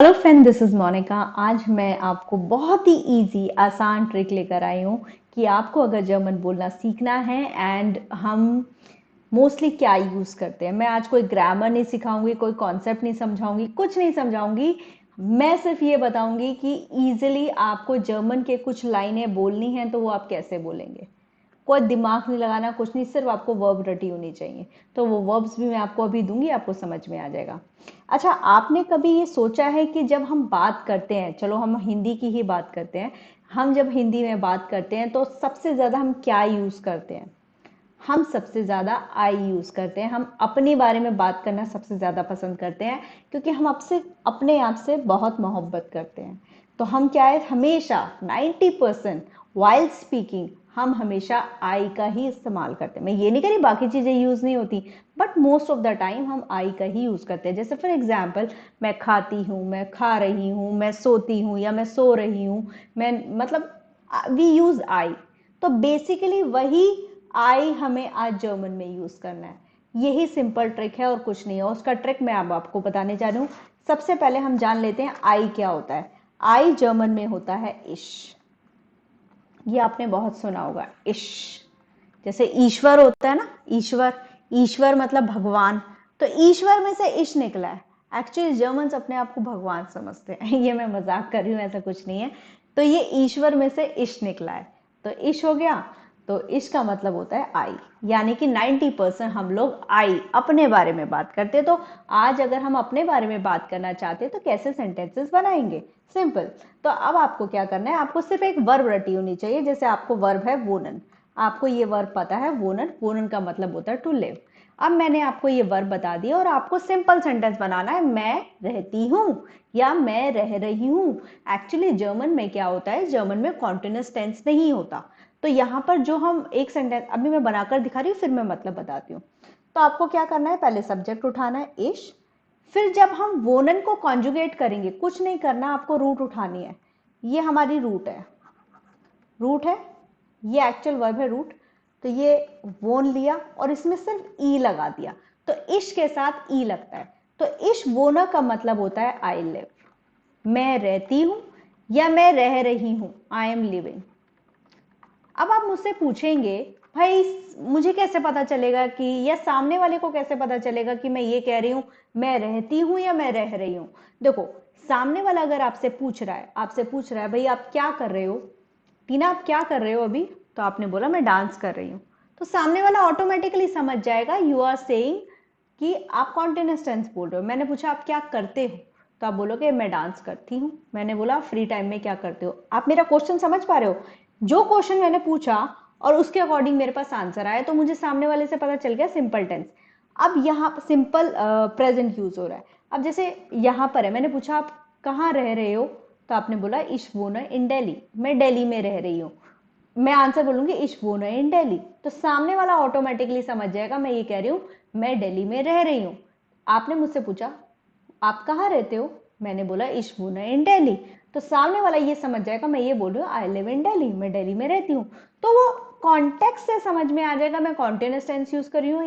Hello friend, this is Monica. आज मैं आपको बहुत ही इजी आसान ट्रिक लेकर आई हूँ कि आपको अगर जर्मन बोलना सीखना है एंड हम मोस्टली क्या यूज़ करते हैं। मैं आज कोई ग्रामर नहीं सिखाऊंगी, कोई कॉन्सेप्ट नहीं समझाऊंगी, कुछ नहीं समझाऊंगी। मैं सिर्फ ये बताऊंगी कि इजीली आपको जर्मन के कुछ लाइनें बोलनी हैं तो वो आप कैसे बोलेंगे। कोई दिमाग नहीं लगाना, कुछ नहीं, सिर्फ आपको वर्ब रटी होनी चाहिए। तो वो वर्ब्स भी मैं आपको अभी दूंगी, आपको समझ में आ जाएगा। अच्छा, आपने कभी ये सोचा है कि जब हम बात करते हैं, चलो हम हिंदी की ही बात करते हैं, हम जब हिंदी में बात करते हैं तो सबसे ज़्यादा हम क्या यूज़ करते हैं? हम सबसे ज़्यादा आई यूज़ करते हैं। हम अपने बारे में बात करना सबसे ज़्यादा पसंद करते हैं क्योंकि हम आपसे अपने आप से बहुत मोहब्बत करते हैं। तो हम क्या है, हमेशा 90% वाइल्ड स्पीकिंग हम हमेशा आई का ही इस्तेमाल करते हैं। मैं ये नहीं कह रही बाकी चीज़ें यूज़ नहीं होती, but most of the time हम आई का ही यूज़ करते हैं। जैसे फॉर एग्जाम्पल, मैं खाती हूँ, मैं खा रही हूँ, मैं सोती हूँ या मैं सो रही हूँ, मैं मतलब वी यूज़ आई। तो बेसिकली वही आई हमें आज जर्मन में यूज करना है। यही सिंपल ट्रिक है और कुछ नहीं है। उसका ट्रिक मैं अब आपको बताने जा रही हूँ। सबसे पहले हम जान लेते हैं आई क्या होता है। आई जर्मन में होता है इश। ये आपने बहुत सुना होगा, इश। जैसे ईश्वर होता है ना, ईश्वर। ईश्वर मतलब भगवान। तो ईश्वर में से इश निकला है। एक्चुअली जर्मन्स अपने आप को भगवान समझते हैं। ये मैं मजाक कर रही हूँ, ऐसा कुछ नहीं है। तो ये ईश्वर में से इश निकला है, तो इश हो गया। तो इश का मतलब होता है आई। यानी कि 90% हम लोग आई अपने बारे में बात करते हैं। तो आज अगर हम अपने बारे में बात करना चाहते हैं तो कैसे सेंटेंसेस बनाएंगे? सिंपल। तो अब आपको क्या करना है, आपको सिर्फ एक वर्ब रटी होनी चाहिए। जैसे आपको वर्ब है वोनन, आपको ये वर्ब पता है वोनन। वोनन का मतलब होता है टू लिव। अब मैंने आपको ये वर्ब बता दिया और आपको सिंपल सेंटेंस बनाना है, मैं रहती हूँ या मैं रह रही हूँ। एक्चुअली जर्मन में क्या होता है, जर्मन में कॉन्टिन्यूअस टेंस नहीं होता। तो यहाँ पर जो हम एक सेंटेंस अभी मैं बनाकर दिखा रही हूँ, फिर मैं मतलब बताती हूँ। तो आपको क्या करना है, पहले सब्जेक्ट उठाना है इश। फिर जब हम वोनन को कॉन्जुगेट करेंगे, कुछ नहीं करना, आपको रूट उठानी है। ये हमारी रूट है, रूट है, ये एक्चुअल वर्ब है रूट। तो ये वोन लिया और इसमें सिर्फ ई लगा दिया, तो इश के साथ ई लगता है। तो इश वोना का मतलब होता है आई लिव, मैं रहती हूं या मैं रह रही हूं, आई एम लिविंग। अब आप मुझसे पूछेंगे, भाई मुझे कैसे पता चलेगा कि, या सामने वाले को कैसे पता चलेगा कि मैं ये कह रही हूं मैं रहती हूं या मैं रह रही हूं? देखो, सामने वाला अगर आपसे पूछ रहा है, भाई आप क्या कर रहे हो, टीना आप क्या कर रहे हो अभी? तो आपने बोला मैं डांस कर रही हूँ। तो सामने वाला ऑटोमेटिकली समझ जाएगा यू आर सेइंग कि आप कॉन्टिन्यूअस टेंस बोल रहे हो। मैंने पूछा आप क्या करते हो, तो आप बोलोगे मैं डांस करती हूँ। मैंने बोला फ्री टाइम में क्या करते हो। आप मेरा क्वेश्चन समझ पा रहे हो? जो क्वेश्चन मैंने पूछा और उसके अकॉर्डिंग मेरे पास आंसर आया, तो मुझे सामने वाले से पता चल गया सिंपल टेंस। अब यहाँ सिंपल प्रेजेंट यूज हो रहा है। अब जैसे यहाँ पर है, मैंने पूछा आप कहाँ रह रहे हो, तो आपने बोला इश वोन इन दिल्ली, मैं दिल्ली में रह रही हूँ। मैं आंसर बोलूंगी इश वोन इन दिल्ली, तो सामने वाला ऑटोमेटिकली समझ जाएगा मैं ये कह रही हूँ मैं दिल्ली में रह रही हूँ। आपने मुझसे पूछा आप कहाँ रहते हो, मैंने बोला इश वोन इन दिल्ली, तो सामने वाला ये समझ जाएगा मैं ये बोल रही हूँ आई लिव इन दिल्ली, मैं दिल्ली में रहती हूँ। तो वो कॉन्टेक्स्ट से समझ में आ जाएगा मैं कॉन्टिन्यूअस टेंस यूज कर रही हूँ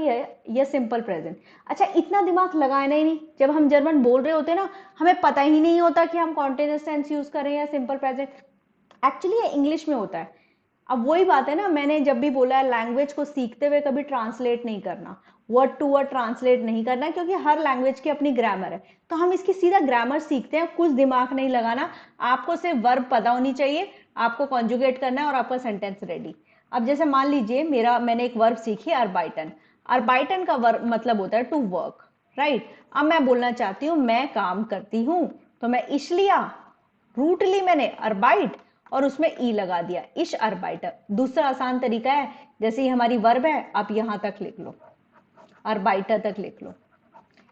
या सिंपल प्रेजेंट। अच्छा, इतना दिमाग लगाना ही नहीं। जब हम जर्मन बोल रहे होते हैं ना, हमें पता ही नहीं होता कि हम कॉन्टिन्यूअस टेंस यूज कर रहे हैं या सिंपल प्रेजेंट। एक्चुअली ये इंग्लिश में होता है। अब वही बात है ना, मैंने जब भी बोला है लैंग्वेज को सीखते हुए कभी ट्रांसलेट नहीं करना, वर्ड टू वर्ड ट्रांसलेट नहीं करना, क्योंकि हर लैंग्वेज की अपनी ग्रामर है। तो हम इसकी सीधा ग्रामर सीखते हैं, कुछ दिमाग नहीं लगाना। आपको सिर्फ वर्ब पता होनी चाहिए, आपको कॉन्जुगेट करना है और आपका सेंटेंस रेडी। अब जैसे मान लीजिए मैंने एक वर्ब सीखी अर्बाइटन। अर्बाइटन का वर्ब मतलब होता है टू वर्क, राइट। अब मैं बोलना चाहती हूँ मैं काम करती हूँ, तो मैं इश लिया, रूट ली मैंने अर्बाइट और उसमें ई लगा दिया, इश अर्बाइटर। दूसरा आसान तरीका है, जैसे ही हमारी वर्ब है आप यहां तक लिख लो, अर्बाइटर तक लिख लो,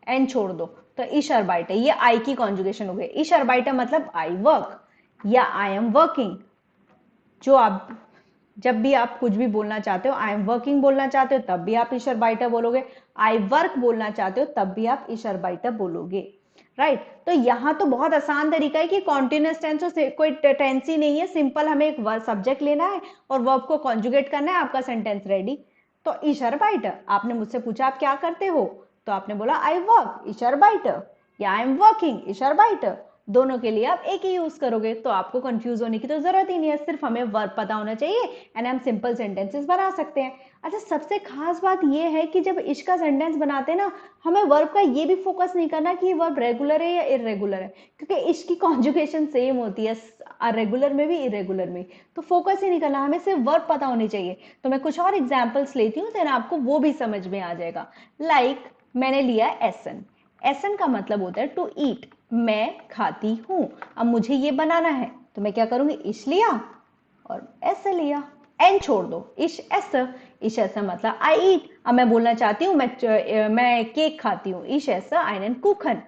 एन छोड़ दो, तो इश अर्बाइटर, ये आई की कॉन्जुगेशन हो गई। इश अर्बाइटर मतलब आई वर्क या आई एम वर्किंग। जो आप जब भी आप कुछ भी बोलना चाहते हो, आई एम वर्किंग बोलना चाहते हो तब भी आप इश अर्बाइटर बोलोगे, आई वर्क बोलना चाहते हो तब भी आप इश अर्बाइटर बोलोगे, राइट। तो यहां तो बहुत आसान तरीका है कि कॉन्टिन्यूअस टेंस कोई टेंस ही नहीं है, सिंपल हमें एक सब्जेक्ट लेना है और वर्ब को कॉन्जुगेट करना है, आपका सेंटेंस रेडी। तो इश अर्बाइटर, आपने मुझसे पूछा आप क्या करते हो, तो आपने बोला आई वर्क इश अर्बाइटर या आई एम वर्किंग इश अर्बाइटर। दोनों के लिए आप एक ही यूज करोगे, तो आपको कंफ्यूज होने की तो जरूरत ही नहीं है, सिर्फ हमें वर्ब पता होना चाहिए एंड हम सिंपल सेंटेंसेस बना सकते हैं। अच्छा, सबसे खास बात ये है कि जब इश का सेंटेंस बनाते हैं ना, हमें वर्ब का ये भी फोकस नहीं करना कि ये वर्ब रेगुलर है या इरेगुलर है, क्योंकि इश की कॉन्जुगेशन सेम होती है, रेगुलर में भी इरेगुलर में, तो फोकस ही नहीं करना, हमें सिर्फ वर्ब पता होनी चाहिए। तो मैं कुछ और एग्जाम्पल्स लेती हूँ, देन आपको वो भी समझ में आ जाएगा। लाइक मैंने लिया एसन। एसन का मतलब होता है टू ईट, मैं खाती हूं। अब मुझे ये बनाना है तो मैं क्या करूंगी, इश लिया और ऐसे लिया, एन छोड़ दो, इश ऐसा। इश ऐसा मतलब आई ईट। अब मैं बोलना चाहती हूँ मैं केक खाती हूँ, इश ऐसा आइनन कुखन।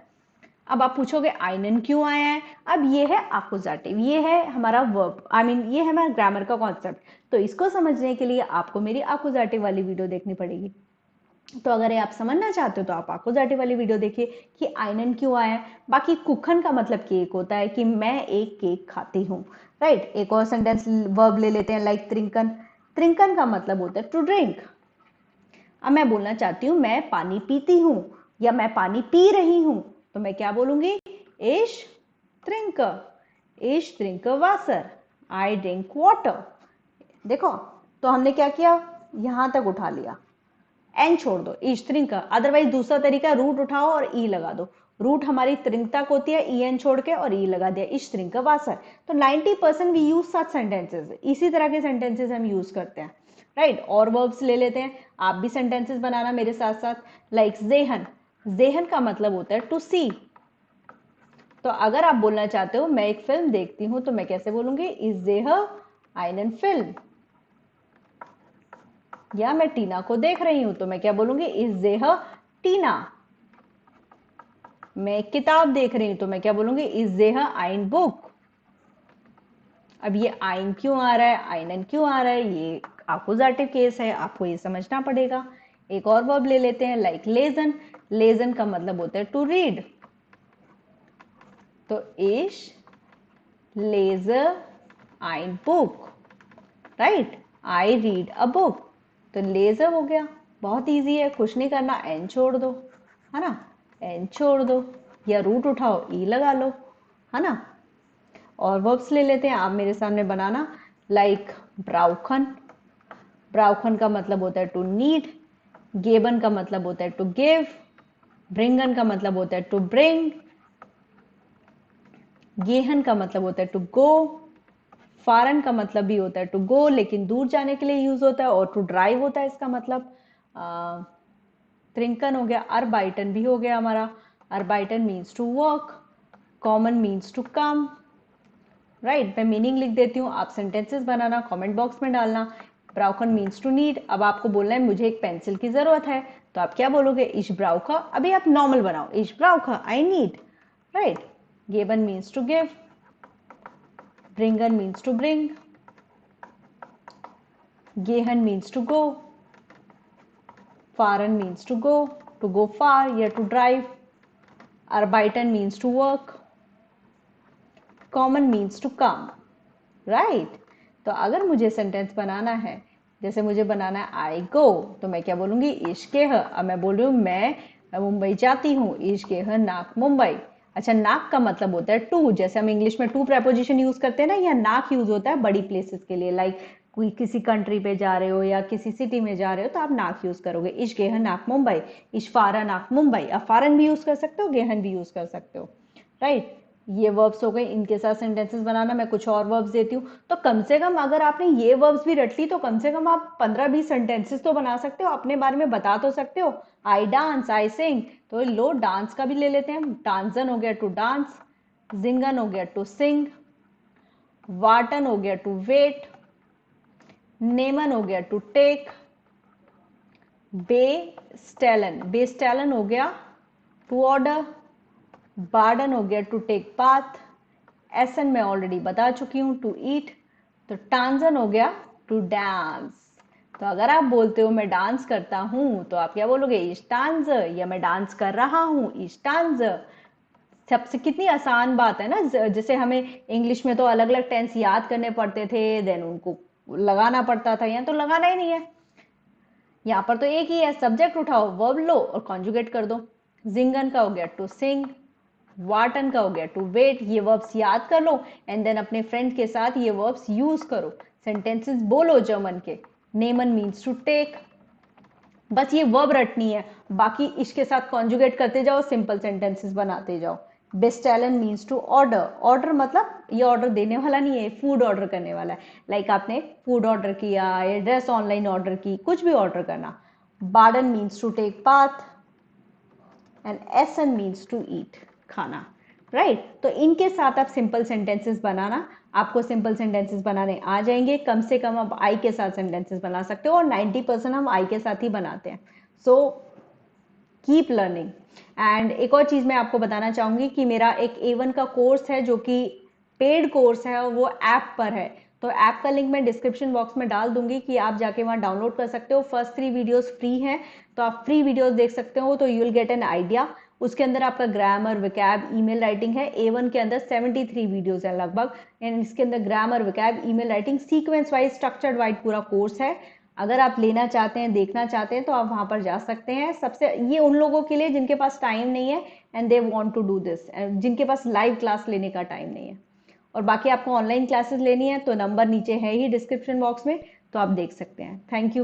अब आप पूछोगे आइनन क्यों आया है, अब ये है आकुजाटिव, ये है हमारा वर्ब, ये है हमारा ग्रामर का कॉन्सेप्ट। तो इसको समझने के लिए आपको मेरी आकुजाटिव वाली वीडियो देखनी पड़ेगी। तो अगर ये आप समझना चाहते हो तो आप आकुजाटिव वाली वीडियो देखिए कि आइनन क्यों आया है। बाकी कुखन का मतलब केक होता है कि मैं एक केक खाती हूँ, राइट। एक और सेंटेंस वर्ब ले लेते हैं, लाइक त्रिंकन। त्रिंकन का मतलब होता है टू ड्रिंक। अब मैं बोलना चाहती हूँ मैं पानी पीती हूँ या मैं पानी पी रही हूँ, तो मैं क्या बोलूंगी, इश ड्रिंक, इश drink water, I drink water. देखो, तो हमने क्या किया, यहां तक उठा लिया, एन छोड़ दो, इश त्रिंक। अदरवाइज दूसरा तरीका, रूट उठाओ और ई लगा दो। रूट हमारी त्रिंक तक होती है, ई एन छोड़ के और ई लगा दिया, इश त्रिंक वासर। तो 90% वी यूज सच सेंटेंसेस, इसी तरह के सेंटेंसेस हम यूज करते हैं, राइट। और वर्ब्स ले लेते हैं, आप भी सेंटेंसेस बनाना मेरे साथ साथ। लाइक जेहन। जेहन का मतलब होता है टू सी। तो अगर आप बोलना चाहते हो मैं एक फिल्म देखती हूं, तो मैं कैसे बोलूंगी, इज जेह आइनन फिल्म। या मैं टीना को देख रही हूं, तो मैं क्या बोलूंगी, इज जेह टीना। मैं एक किताब देख रही हूं, तो मैं क्या बोलूंगी, इज जेह आइन बुक। अब ये आइन क्यों आ रहा है, आइनन क्यों आ रहा है, ये अकुजाटिव केस है, आपको ये समझना पड़ेगा। एक और वर्ब ले लेते हैं, लाइक लेजन। लेजन का मतलब होता है टू रीड। तो इश लेजर आइन book, right, I read a book. तो लेजर हो गया, बहुत इजी है, कुछ नहीं करना, एन छोड़ दो, है ना, एन छोड़ दो, या रूट उठाओ, ई लगा लो, है ना। और वर्ब्स ले लेते हैं, आप मेरे सामने बनाना। लाइक ब्राउखन। ब्राउखन का मतलब होता है टू नीड। गेबन का मतलब होता है टू गिव। ब्रिंगन का मतलब होता है टू ब्रिंग। गेहन का मतलब होता है टू गो। फारन का मतलब भी होता है टू गो, लेकिन दूर जाने के लिए यूज होता है, और टू ड्राइव होता है इसका मतलब। त्रिंकन हो गया, अरबाइटन भी हो गया हमारा। अरबाइटन मीन्स टू वर्क। कॉमन मीन्स टू कम, राइट। मैं मीनिंग लिख देती हूँ, आप सेंटेंसेस बनाना, कमेंट बॉक्स में डालना। ब्राउकन मीन्स टू नीड। अब आपको बोलना है मुझे एक पेंसिल की जरूरत है, तो आप क्या बोलोगे, इश ब्राउका। अभी आप नॉर्मल बनाओ, इश ब्राउका आई नीड, राइट। गेबन मीन्स टू गिव। ब्रिंगन मीन्स टू ब्रिंग। गेहन मीन्स टू गो। फारन मीन्स टू गो फार या टू ड्राइव। अरबाइटन मीन्स टू वर्क। कॉमन मीन्स टू कम, राइट। तो अगर मुझे सेंटेंस बनाना है, जैसे मुझे बनाना है आई गो, तो मैं क्या बोलूंगी, इश्के है। अब मैं बोल रही हूँ मैं मुंबई जाती हूँ, इश्के है नाक मुंबई। अच्छा, नाक का मतलब होता है टू, जैसे हम इंग्लिश में टू प्रेपोजिशन यूज करते हैं ना, या नाक यूज होता है बड़ी प्लेसेस के लिए, लाइक कोई किसी कंट्री पे जा रहे हो या किसी सिटी में जा रहे हो, तो आप नाक यूज करोगे, इश गेहन नाक मुंबई, इशफारा नाक मुंबई। आप फारन भी यूज कर सकते हो, गेहन भी यूज कर सकते हो, राइट। ये वर्ब्स हो गए, इनके साथ सेंटेंसेस बनाना। मैं कुछ और वर्ब्स देती हूँ, तो कम से कम अगर आपने ये वर्ब्स भी रट ली, तो कम से कम आप 15-20 सेंटेंसेस तो बना सकते हो, अपने बारे में बता तो सकते हो। आई डांस, आई सिंग, तो लो डांस का भी ले लेते हैं। डांसन हो गया टू डांस। जिंगन हो गया टू सिंग। वाटन हो गया टू वेट। नेमन हो गया टू टेक। बे स्टेलन, बे स्टेलन हो गया टू ऑर्डर। बार्डन हो गया टू टेक बाथ। एसन मैं ऑलरेडी बता चुकी हूं, टू ईट। तो टांजन हो गया टू डांस। तो अगर आप बोलते हो मैं डांस करता हूं, तो आप क्या बोलोगे, इश टांज, या मैं डांस कर रहा हूं, इश टांज। सबसे कितनी आसान बात है ना, जैसे हमें इंग्लिश में तो अलग अलग टेंस याद करने पड़ते थे, देन उनको लगाना पड़ता था, यहाँ तो लगाना ही नहीं है, यहाँ पर तो एक ही है, सब्जेक्ट उठाओ, वर्ब लो और कॉन्जुगेट कर दो। जिंगन का हो गया टू सिंग। वार्टन का हो गया टू वेट, ये वर्ब्स याद कर लो एंड देन अपने फ्रेंड के साथ ये वर्ब्स यूज करो, सेंटेंसेस बोलो जर्मन के। नेमन मीन्स टू टेक, बस ये वर्ब रटनी है, बाकी इसके साथ कॉन्जुगेट करते जाओ, सिंपल सेंटेंसेस बनाते जाओ। बेस्टैलन मीन्स टू ऑर्डर, ऑर्डर मतलब ये ऑर्डर देने वाला नहीं है, फूड ऑर्डर करने वाला है, लाइक आपने फूड ऑर्डर किया या ड्रेस ऑनलाइन ऑर्डर की, कुछ भी ऑर्डर करना। बार्डन means to take path and एसन मीन्स टू ईट, खाना, राइट। तो इनके साथ आप सिंपल सेंटेंसेस बनाना, आपको सिंपल सेंटेंसेस बनाने आ जाएंगे, कम से कम आप आई के साथ सेंटेंसेस बना सकते हो और 90% हम आई के साथ ही बनाते हैं। So keep learning. एंड एक और चीज मैं आपको बताना चाहूंगी कि मेरा एक A1 का कोर्स है जो कि पेड कोर्स है और वो ऐप पर है, तो ऐप का लिंक मैं डिस्क्रिप्शन बॉक्स में डाल दूंगी कि आप जाके वहां डाउनलोड कर सकते हो। फर्स्ट 3 वीडियोस फ्री हैं, तो आप फ्री वीडियोस देख सकते हो, तो you will get an idea. उसके अंदर आपका ग्रामर, विकैब, ईमेल राइटिंग है। A1 के अंदर 73 वीडियोस है लगभग, एंड इसके अंदर grammar, vocab, email writing, sequence wise, structured wise पूरा कोर्स है। अगर आप लेना चाहते हैं, देखना चाहते हैं, तो आप वहां पर जा सकते हैं। सबसे ये उन लोगों के लिए जिनके पास टाइम नहीं है and they want to do this, जिनके पास लाइव क्लास लेने का टाइम नहीं है। और बाकी आपको ऑनलाइन क्लासेस लेनी है तो नंबर नीचे है ही डिस्क्रिप्शन बॉक्स में, तो आप देख सकते हैं। Thank you.